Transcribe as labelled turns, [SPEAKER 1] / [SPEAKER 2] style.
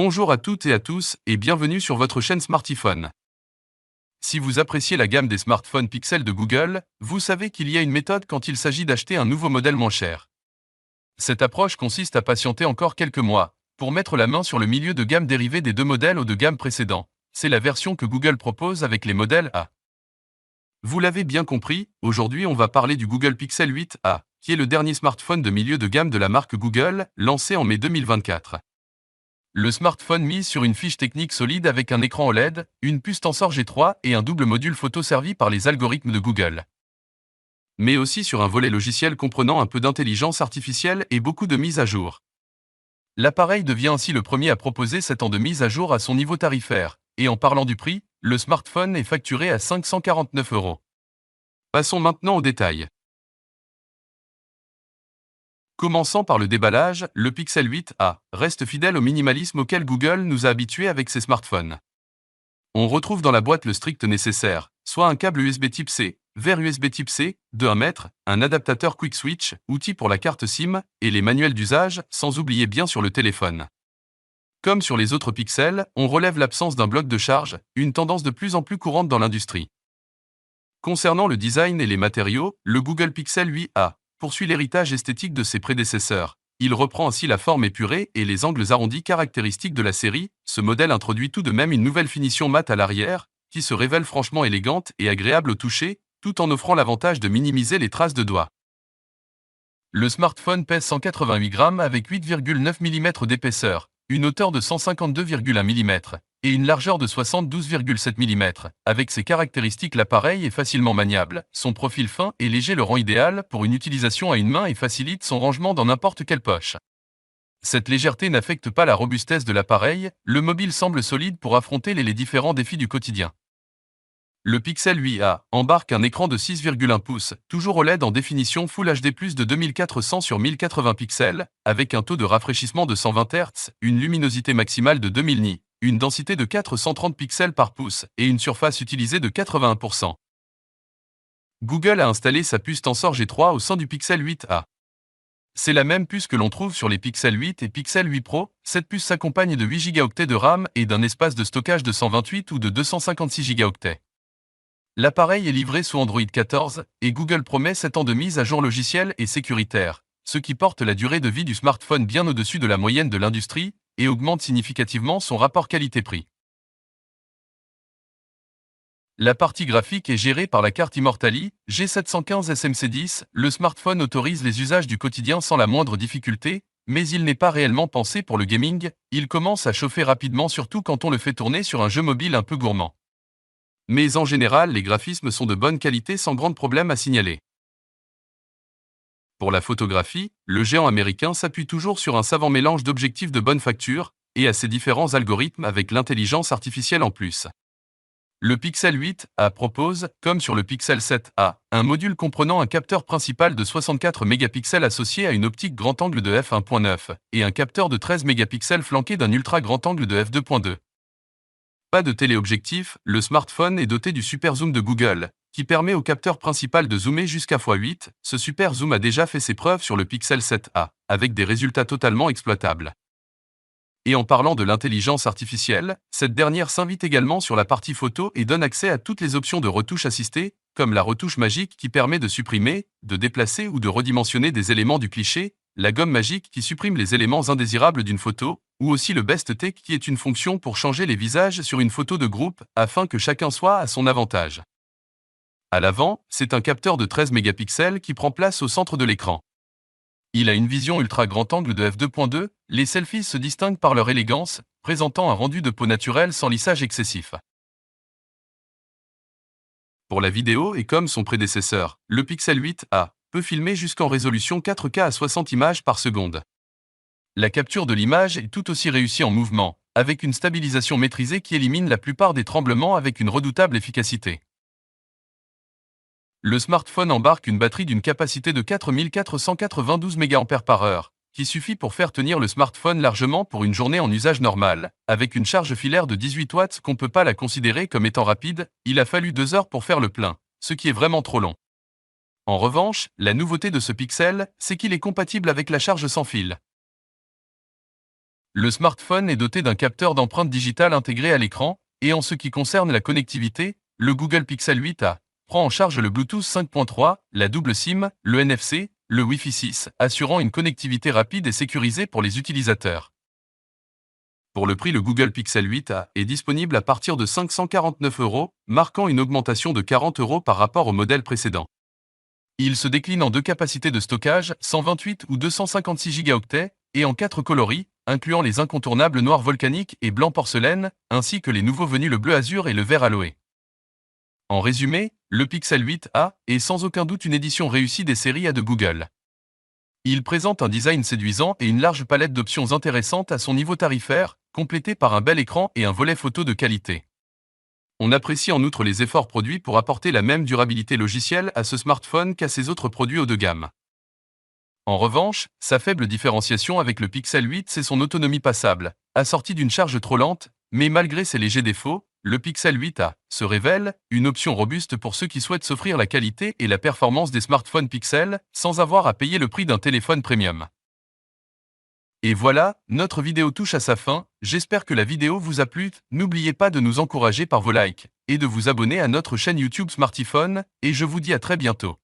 [SPEAKER 1] Bonjour à toutes et à tous et bienvenue sur votre chaîne Smartiphone. Si vous appréciez la gamme des smartphones Pixel de Google, vous savez qu'il y a une méthode quand il s'agit d'acheter un nouveau modèle moins cher. Cette approche consiste à patienter encore quelques mois, pour mettre la main sur le milieu de gamme dérivé des deux modèles haut de gamme précédents. C'est la version que Google propose avec les modèles A. Vous l'avez bien compris, aujourd'hui on va parler du Google Pixel 8a, qui est le dernier smartphone de milieu de gamme de la marque Google, lancé en mai 2024. Le smartphone mise sur une fiche technique solide avec un écran OLED, une puce Tensor G3 et un double module photo servi par les algorithmes de Google. Mais aussi sur un volet logiciel comprenant un peu d'intelligence artificielle et beaucoup de mises à jour. L'appareil devient ainsi le premier à proposer 7 ans de mise à jour à son niveau tarifaire, et en parlant du prix, le smartphone est facturé à 549 €. Passons maintenant aux détails. Commençant par le déballage, le Pixel 8a reste fidèle au minimalisme auquel Google nous a habitués avec ses smartphones. On retrouve dans la boîte le strict nécessaire, soit un câble USB Type C, vers USB Type C, de 1 mètre, un adaptateur Quick Switch, outil pour la carte SIM, et les manuels d'usage, sans oublier bien sûr le téléphone. Comme sur les autres Pixels, on relève l'absence d'un bloc de charge, une tendance de plus en plus courante dans l'industrie. Concernant le design et les matériaux, le Google Pixel 8a poursuit l'héritage esthétique de ses prédécesseurs. Il reprend ainsi la forme épurée et les angles arrondis caractéristiques de la série. Ce modèle introduit tout de même une nouvelle finition mate à l'arrière, qui se révèle franchement élégante et agréable au toucher, tout en offrant l'avantage de minimiser les traces de doigts. Le smartphone pèse 188 grammes avec 8,9 mm d'épaisseur, une hauteur de 152,1 mm, et une largeur de 72,7 mm. Avec ses caractéristiques, l'appareil est facilement maniable, son profil fin et léger le rend idéal pour une utilisation à une main et facilite son rangement dans n'importe quelle poche. Cette légèreté n'affecte pas la robustesse de l'appareil, le mobile semble solide pour affronter les différents défis du quotidien. Le Pixel 8a embarque un écran de 6,1 pouces, toujours OLED en définition Full HD+, de 2400 sur 1080 pixels, avec un taux de rafraîchissement de 120 Hz, une luminosité maximale de 2000 nits, une densité de 430 pixels par pouce et une surface utilisée de 81%. Google a installé sa puce Tensor G3 au sein du Pixel 8a. C'est la même puce que l'on trouve sur les Pixel 8 et Pixel 8 Pro. Cette puce s'accompagne de 8 Go de RAM et d'un espace de stockage de 128 ou de 256 Go. L'appareil est livré sous Android 14 et Google promet 7 ans de mise à jour logicielle et sécuritaire, ce qui porte la durée de vie du smartphone bien au-dessus de la moyenne de l'industrie et augmente significativement son rapport qualité-prix. La partie graphique est gérée par la carte Immortali G715 SMC10. Le smartphone autorise les usages du quotidien sans la moindre difficulté, mais il n'est pas réellement pensé pour le gaming. Il commence à chauffer rapidement, surtout quand on le fait tourner sur un jeu mobile un peu gourmand. Mais en général, les graphismes sont de bonne qualité sans grande problème à signaler. Pour la photographie, le géant américain s'appuie toujours sur un savant mélange d'objectifs de bonne facture et à ses différents algorithmes avec l'intelligence artificielle en plus. Le Pixel 8a propose, comme sur le Pixel 7a, un module comprenant un capteur principal de 64 mégapixels associé à une optique grand angle de f1.9 et un capteur de 13 mégapixels flanqué d'un ultra grand angle de f2.2. Pas de téléobjectif, le smartphone est doté du super zoom de Google, qui permet au capteur principal de zoomer jusqu'à x8. Ce super zoom a déjà fait ses preuves sur le Pixel 7a, avec des résultats totalement exploitables. Et en parlant de l'intelligence artificielle, cette dernière s'invite également sur la partie photo et donne accès à toutes les options de retouche assistée, comme la retouche magique qui permet de supprimer, de déplacer ou de redimensionner des éléments du cliché, la gomme magique qui supprime les éléments indésirables d'une photo, ou aussi le Best Take qui est une fonction pour changer les visages sur une photo de groupe afin que chacun soit à son avantage. À l'avant, c'est un capteur de 13 mégapixels qui prend place au centre de l'écran. Il a une vision ultra grand angle de f2.2, les selfies se distinguent par leur élégance, présentant un rendu de peau naturel sans lissage excessif. Pour la vidéo et comme son prédécesseur, le Pixel 8a peut filmer jusqu'en résolution 4K à 60 images par seconde. La capture de l'image est tout aussi réussie en mouvement, avec une stabilisation maîtrisée qui élimine la plupart des tremblements avec une redoutable efficacité. Le smartphone embarque une batterie d'une capacité de 4492 mAh, qui suffit pour faire tenir le smartphone largement pour une journée en usage normal. Avec une charge filaire de 18 watts qu'on ne peut pas la considérer comme étant rapide, il a fallu 2 heures pour faire le plein, ce qui est vraiment trop long. En revanche, la nouveauté de ce Pixel, c'est qu'il est compatible avec la charge sans fil. Le smartphone est doté d'un capteur d'empreinte digitale intégré à l'écran, et en ce qui concerne la connectivité, le Google Pixel 8a prend en charge le Bluetooth 5.3, la double SIM, le NFC, le Wi-Fi 6, assurant une connectivité rapide et sécurisée pour les utilisateurs. Pour le prix, le Google Pixel 8a est disponible à partir de 549 €, marquant une augmentation de 40 € par rapport au modèle précédent. Il se décline en deux capacités de stockage, 128 ou 256 Go, et en 4 coloris, incluant les incontournables noir volcanique et blanc porcelaine, ainsi que les nouveaux venus le bleu azur et le vert aloe. En résumé, le Pixel 8a est sans aucun doute une édition réussie des séries A de Google. Il présente un design séduisant et une large palette d'options intéressantes à son niveau tarifaire, complétée par un bel écran et un volet photo de qualité. On apprécie en outre les efforts produits pour apporter la même durabilité logicielle à ce smartphone qu'à ses autres produits haut de gamme. En revanche, sa faible différenciation avec le Pixel 8, c'est son autonomie passable, assortie d'une charge trop lente, mais malgré ses légers défauts, le Pixel 8a se révèle une option robuste pour ceux qui souhaitent s'offrir la qualité et la performance des smartphones Pixel sans avoir à payer le prix d'un téléphone premium. Et voilà, notre vidéo touche à sa fin, j'espère que la vidéo vous a plu, n'oubliez pas de nous encourager par vos likes, et de vous abonner à notre chaîne YouTube Smartiphone, et je vous dis à très bientôt.